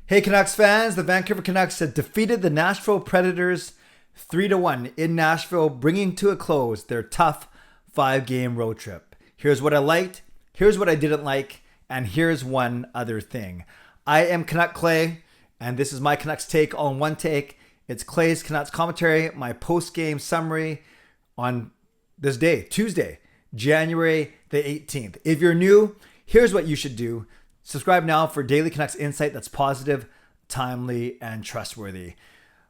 Hey Canucks fans, the Vancouver Canucks have defeated the Nashville Predators 3-1 in Nashville, bringing to a close their tough 5-game road trip. Here's what I liked, here's what I didn't like, and here's one other thing. I am Canuck Clay, and this is my Canucks take all in one take. It's Clay's Canucks commentary, my post-game summary on this day, Tuesday, January the 18th. If you're new, here's what you should do. Subscribe now for daily Canucks insight that's positive, timely, and trustworthy.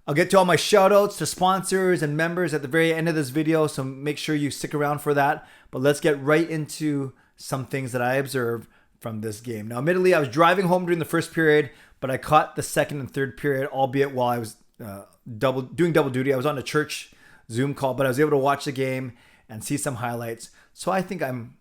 I'll get to all my shout outs to sponsors and members at the very end of this video, so make sure you stick around for that. But let's get right into some things that I observed from this game. Now, admittedly, I was driving home during the first period, but I caught the second and third period, albeit while I was doing double duty. I was on a church Zoom call, but I was able to watch the game and see some highlights. So I think I'm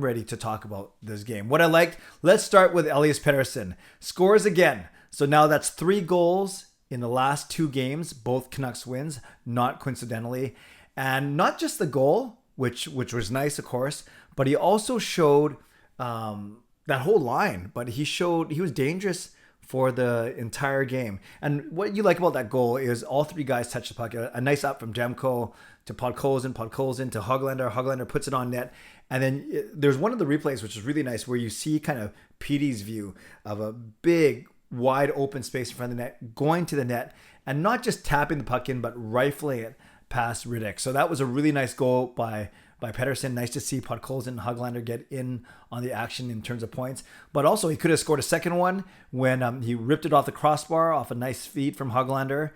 ready to talk about this game. What I liked, let's start with Elias Pettersson. Scores again. So now that's 3 goals in the last 2 games, both Canucks wins, not coincidentally. And not just the goal, which was nice, of course, but he also showed that whole line. But he was dangerous for the entire game. And what you like about that goal is all 3 guys touch the puck. A nice up from Demko to Podkolzin to Höglander. Höglander puts it on net. And then there's one of the replays, which is really nice, where you see kind of Petey's view of a big, wide open space in front of the net, going to the net, and not just tapping the puck in, but rifling it past Riddick. So that was a really nice goal by Pettersson. Nice to see Podkolzin and Höglander get in on the action in terms of points. But also, he could have scored a second one when he ripped it off the crossbar, off a nice feed from Höglander.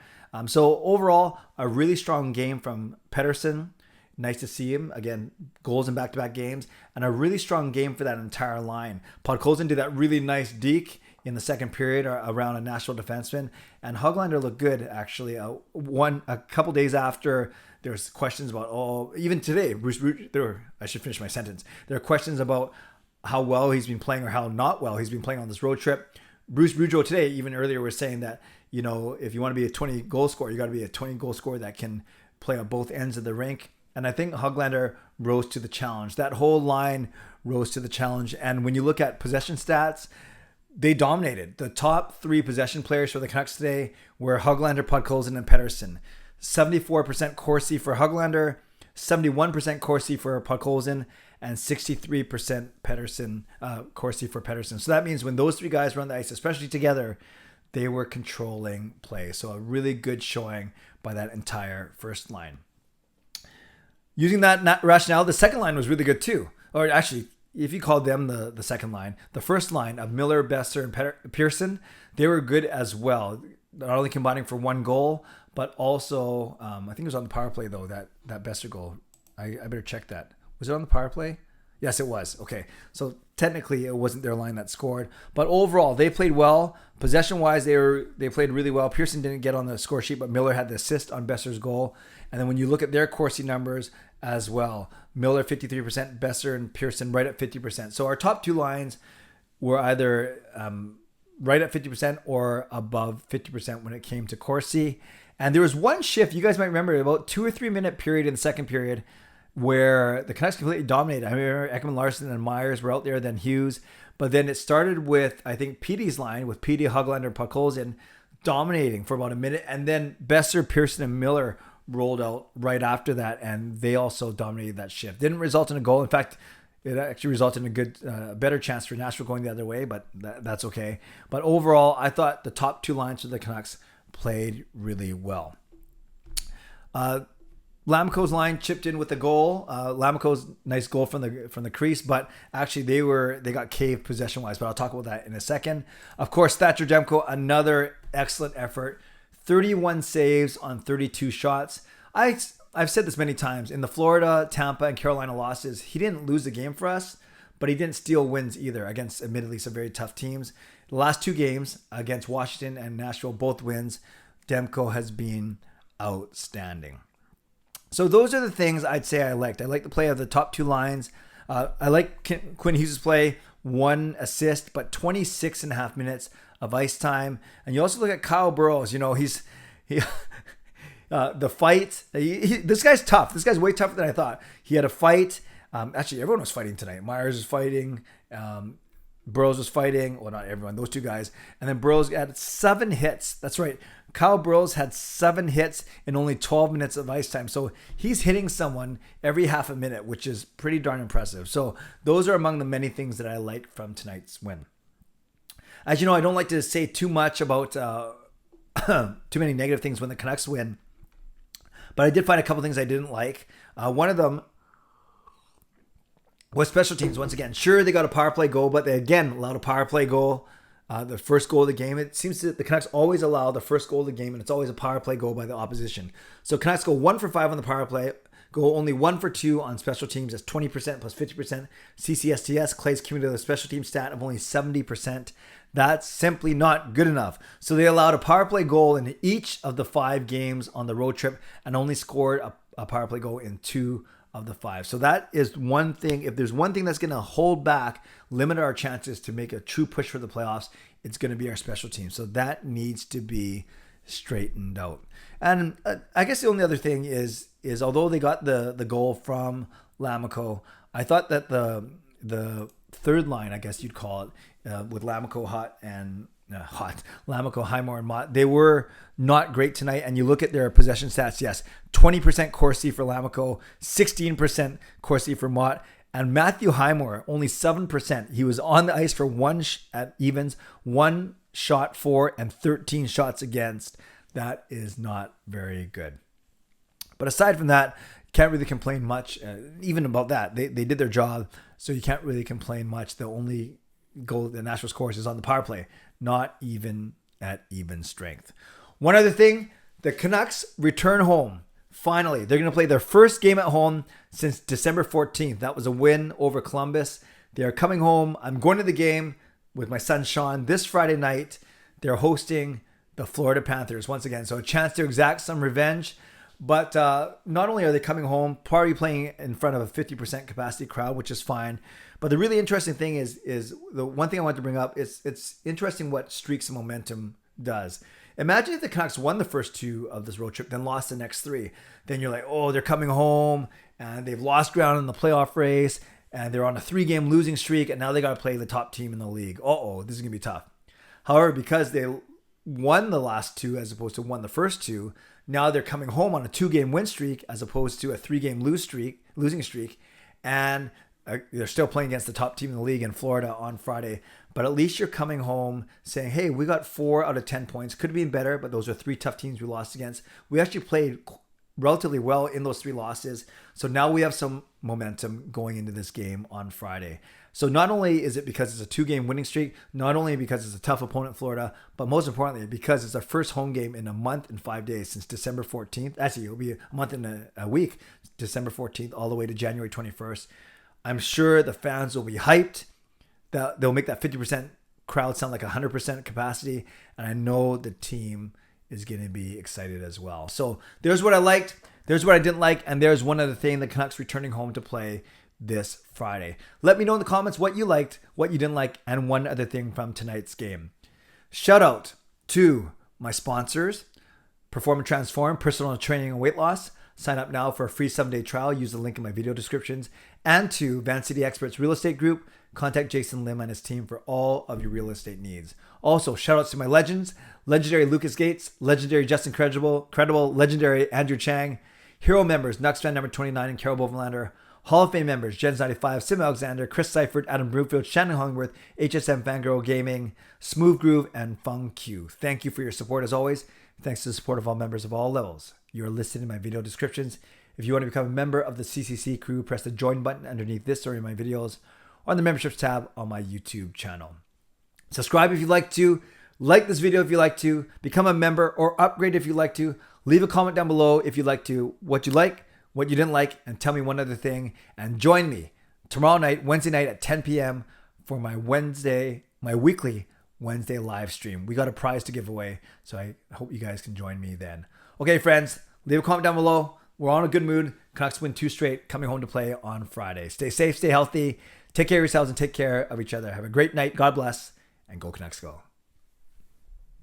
So overall, a really strong game from Pettersson. Nice to see him. Again, goals in back-to-back games. And a really strong game for that entire line. Podkolzin did that really nice deke in the second period around a Nashville defenseman. And Höglander looked good, actually. A couple days after, there was questions about, even today, I should finish my sentence. There are questions about how well he's been playing or how not well he's been playing on this road trip. Bruce Boudreau today, even earlier, was saying that, if you want to be a 20-goal scorer, you got to be a 20-goal scorer that can play on both ends of the rink. And I think Höglander rose to the challenge. That whole line rose to the challenge. And when you look at possession stats, they dominated. The top 3 possession players for the Canucks today were Höglander, Podkolzin, and Pettersson. 74% Corsi for Höglander, 71% Corsi for Podkolzin, and 63% Pettersson, Corsi for Pettersson. So that means when those 3 guys were on the ice, especially together, they were controlling play. So a really good showing by that entire first line. Using that rationale, the second line was really good too. Or actually, if you call them the second line, the first line of Miller, Boeser, and Pearson, they were good as well. Not only combining for 1 goal, but also, I think it was on the power play though, that Boeser goal. I better check that. Was it on the power play? Yes, it was. Okay. So technically it wasn't their line that scored, but overall they played well. Possession-wise, they played really well. Pearson didn't get on the score sheet, but Miller had the assist on Boeser's goal. And then when you look at their Corsi numbers as well, Miller 53%, Boeser and Pearson right at 50%. So our top 2 lines were either right at 50% or above 50% when it came to Corsi. And there was one shift, you guys might remember, about 2 or 3 minute period in the second period where the Canucks completely dominated. I remember Ekman Larsson and Myers were out there, then Hughes. But then it started with, I think, Petey's line with Petey, Höglander, and Podkolzin dominating for about a minute. And then Boeser, Pearson, and Miller rolled out right after that, and they also dominated that shift. Didn't result in a goal. In fact, it actually resulted in a good, better chance for Nashville going the other way, but that's okay. But overall, I thought the top 2 lines for the Canucks played really well. Lamko's line chipped in with the goal. Lamko's nice goal from the crease, but actually they got caved possession-wise, but I'll talk about that in a second. Of course, Thatcher Demko, another excellent effort. 31 saves on 32 shots. I've said this many times. In the Florida, Tampa, and Carolina losses, he didn't lose the game for us, but he didn't steal wins either against, admittedly, some very tough teams. The last 2 games against Washington and Nashville, both wins, Demko has been outstanding. So those are the things I'd say I liked. I like the play of the top 2 lines. I like Quinn Hughes' play, 1 assist, but 26 and a half minutes of ice time. And you also look at Kyle Burrows. The fight. This guy's tough. This guy's way tougher than I thought. He had a fight. Actually, everyone was fighting tonight. Myers was fighting. Burrows was fighting. Well, not everyone, those two guys. And then Burrows had 7 hits. That's right. Kyle Burrows had 7 hits in only 12 minutes of ice time. So he's hitting someone every half a minute, which is pretty darn impressive. So those are among the many things that I like from tonight's win. As you know, I don't like to say too much about too many negative things when the Canucks win. But I did find a couple things I didn't like. One of them was special teams. Once again, sure, they got a power play goal, but they again allowed a power play goal. The first goal of the game. It seems that the Canucks always allow the first goal of the game, and it's always a power play goal by the opposition. So Canucks go 1 for 5 on the power play, go only 1 for 2 on special teams. That's 20% plus 50%. CCSTS, Clay's cumulative special team stat of only 70%. That's simply not good enough. So they allowed a power play goal in each of the 5 games on the road trip and only scored a power play goal in 2 of the 5. So that is one thing. If there's one thing that's going to hold back, limit our chances to make a true push for the playoffs, it's going to be our special team. So that needs to be straightened out. And I guess the only other thing is although they got the goal from Lammikko, I thought that the third line, I guess you'd call it, with Lammikko, Lammikko, Highmore, and Mott, they were not great tonight. And you look at their possession stats, yes, 20% Corsi for Lammikko, 16% Corsi for Mott, and Matthew Highmore, only 7%. He was on the ice for 1 at evens, 1 shot for, and 13 shots against. That is not very good. But aside from that, can't really complain much, even about that. They did their job, so you can't really complain much. The only goal that Nashville scores is on the power play, not even at even strength. One other thing, the Canucks return home. Finally, they're going to play their first game at home since December 14th. That was a win over Columbus. They are coming home. I'm going to the game with my son Sean this Friday night. They're hosting the Florida Panthers once again. So a chance to exact some revenge. But not only are they coming home, probably playing in front of a 50% capacity crowd, which is fine. But the really interesting thing is the one thing I want to bring up is it's interesting what streaks of momentum does. Imagine if the Canucks won the first 2 of this road trip, then lost the next 3. Then you're like, oh, they're coming home and they've lost ground in the playoff race and they're on a 3-game losing streak and now they got to play the top team in the league. This is going to be tough. However, because they won the last 2 as opposed to won the first 2, now they're coming home on a 2-game win streak as opposed to a 3-game losing streak. And they're still playing against the top team in the league in Florida on Friday. But at least you're coming home saying, hey, we got 4 out of 10 points. Could have been better, but those are 3 tough teams we lost against. We actually played relatively well in those 3 losses. So now we have some momentum going into this game on Friday. So not only is it because it's a 2-game winning streak, not only because it's a tough opponent, Florida, but most importantly, because it's our first home game in a month and 5 days since December 14th. Actually, it'll be a month and a week, December 14th, all the way to January 21st. I'm sure the fans will be hyped. They'll make that 50% crowd sound like 100% capacity. And I know the team is going to be excited as well. So there's what I liked. There's what I didn't like. And there's one other thing, the Canucks returning home to play this Friday. Let me know in the comments what you liked, what you didn't like, and one other thing from tonight's game. Shout out to my sponsors, Perform and Transform, Personal Training and Weight Loss. Sign up now for a free 7-day trial. Use the link in my video descriptions. And to Van City Experts Real Estate Group. Contact Jason Lim and his team for all of your real estate needs. Also, shout outs to my legends, legendary Lucas Gates, legendary Justin Credible, legendary Andrew Chang, hero members, Nux fan number 29 and Carol Bovenlander, Hall of Fame members, Jens 95, Sim Alexander, Chris Seifert, Adam Broomfield, Shannon Hollingworth, HSM Fangirl Gaming, Smooth Groove, and Fung Q. Thank you for your support as always. Thanks to the support of all members of all levels. You are listed in my video descriptions. If you want to become a member of the CCC Crew, press the join button underneath this or in my videos, or on the memberships tab on my YouTube channel. Subscribe if you'd like to, like this video if you'd like to, become a member or upgrade if you'd like to, leave a comment down below if you'd like to, what you like, what you didn't like, and tell me one other thing, and join me tomorrow night, Wednesday night at 10 p.m. for my weekly Wednesday live stream. We got a prize to give away, so I hope you guys can join me then. Okay, friends, leave a comment down below. We're on a good mood. Canucks win 2 straight, coming home to play on Friday. Stay safe, stay healthy. Take care of yourselves and take care of each other. Have a great night. God bless. And go Canucks go.